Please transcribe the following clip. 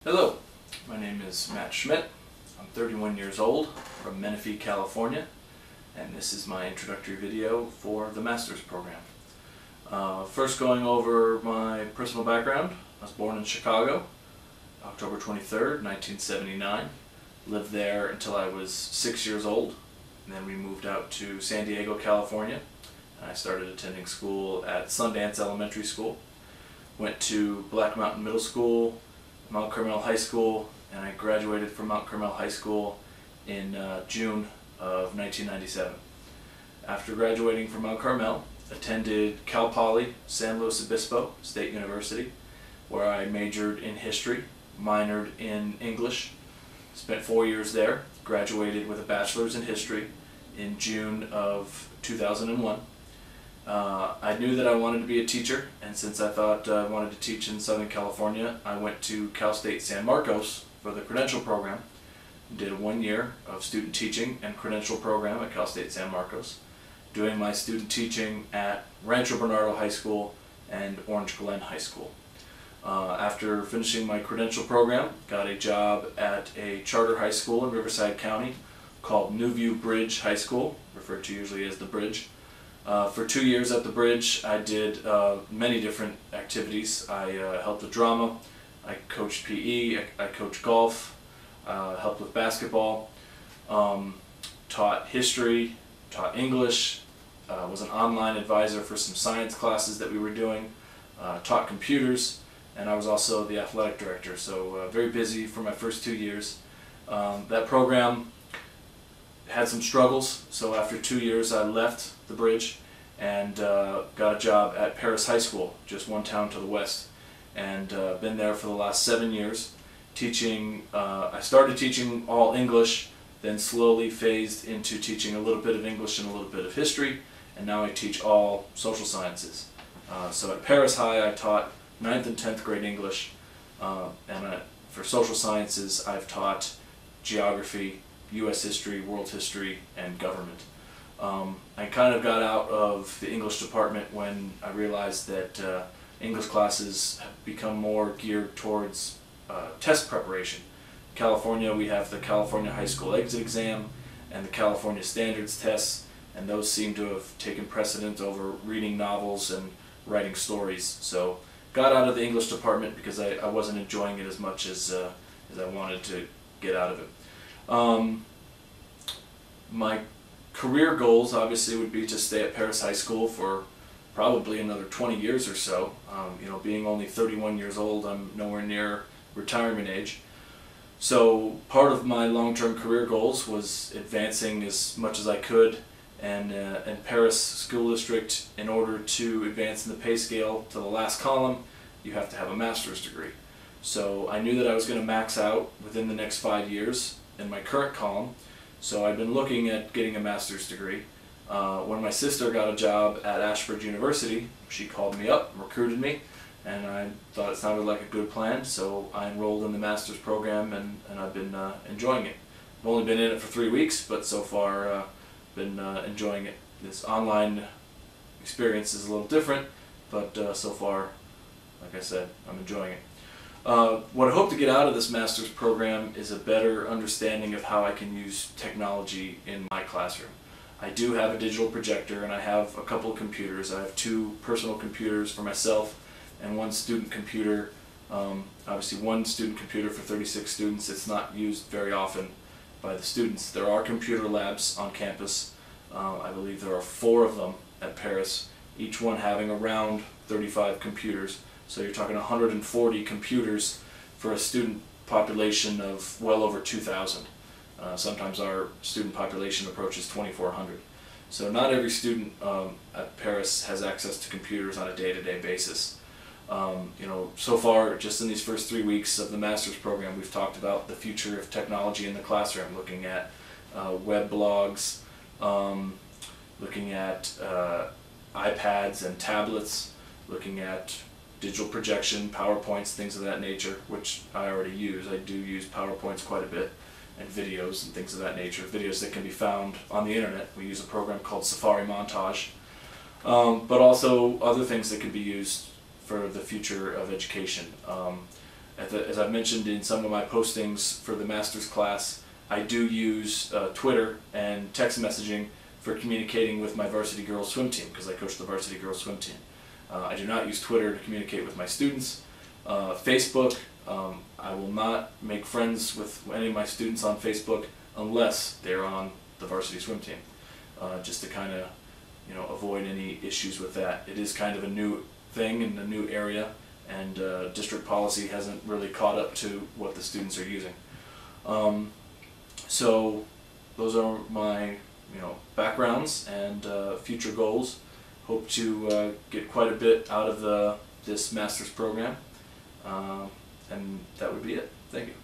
Hello, my name is Matt Schmidt. I'm 31 years old from Menifee, California, and this is my introductory video for the master's program. First, going over my personal background. I was born in Chicago, October 23rd, 1979. Lived there until I was 6 years old, and then we moved out to San Diego, California. I started attending school at Sundance Elementary School. Went to Black Mountain Middle School, Mount Carmel High School, and I graduated from Mount Carmel High School in June of 1997. After graduating from Mount Carmel, attended Cal Poly San Luis Obispo State University, where I majored in history, minored in English, spent 4 years there, graduated with a bachelor's in history in June of 2001. I knew that I wanted to be a teacher, and since I thought I wanted to teach in Southern California, I went to Cal State San Marcos for the credential program. Did 1 year of student teaching and credential program at Cal State San Marcos, doing my student teaching at Rancho Bernardo High School and Orange Glen High School. After finishing my credential program, got a job at a charter high school in Riverside County called New View Bridge High School, referred to usually as the Bridge. For 2 years at the Bridge, I did many different activities. I helped with drama, I coached PE, I coached golf, helped with basketball, taught history, taught English, was an online advisor for some science classes that we were doing, taught computers, and I was also the athletic director, so very busy for my first 2 years. That program had some struggles, so after 2 years I left the Bridge and got a job at Paris High School, just one town to the west, and been there for the last 7 years teaching. I started teaching all English, then slowly phased into teaching a little bit of English and a little bit of history, and now I teach all social sciences. So at Paris High I taught 9th and 10th grade English, and for social sciences I've taught geography, U.S. history, world history, and government. I kind of got out of the English department when I realized that English classes have become more geared towards test preparation. In California, we have the California High School Exit Exam and the California Standards tests, and those seem to have taken precedence over reading novels and writing stories. So got out of the English department because I wasn't enjoying it as much as I wanted to get out of it. My career goals obviously would be to stay at Paris High School for probably another 20 years or so. Being only 31 years old, I'm nowhere near retirement age. So part of my long-term career goals was advancing as much as I could, and in Paris School District, in order to advance in the pay scale to the last column, you have to have a master's degree. So I knew that I was going to max out within the next 5 years in my current column, so I've been looking at getting a master's degree. When my sister got a job at Ashford University, she called me up, recruited me, and I thought it sounded like a good plan, so I enrolled in the master's program, and I've been enjoying it. I've only been in it for 3 weeks, but so far been enjoying it. This online experience is a little different, but so far, like I said, I'm enjoying it. What I hope to get out of this master's program is a better understanding of how I can use technology in my classroom. I do have a digital projector, and I have a couple of computers. I have 2 personal computers for myself and 1 student computer. Obviously 1 student computer for 36 students. It's not used very often by the students. There are computer labs on campus. I believe there are 4 of them at Paris, each one having around 35 computers. So you're talking 140 computers for a student population of well over 2,000. Sometimes our student population approaches 2,400. So not every student at Paris has access to computers on a day-to-day basis. So far, just in these first 3 weeks of the master's program, we've talked about the future of technology in the classroom, looking at web blogs, looking at iPads and tablets, looking at digital projection, PowerPoints, things of that nature, which I already use. I do use PowerPoints quite a bit, and videos and things of that nature, videos that can be found on the internet. We use a program called Safari Montage, but also other things that can be used for the future of education. As I've mentioned in some of my postings for the master's class, I do use Twitter and text messaging for communicating with my varsity girls swim team, because I coach the varsity girls swim team. I do not use Twitter to communicate with my students. Facebook, I will not make friends with any of my students on Facebook unless they're on the varsity swim team, just to kind of, avoid any issues with that. It is kind of a new thing in a new area, and district policy hasn't really caught up to what the students are using. So those are my backgrounds and future goals. Hope to get quite a bit out of this master's program, and that would be it. Thank you.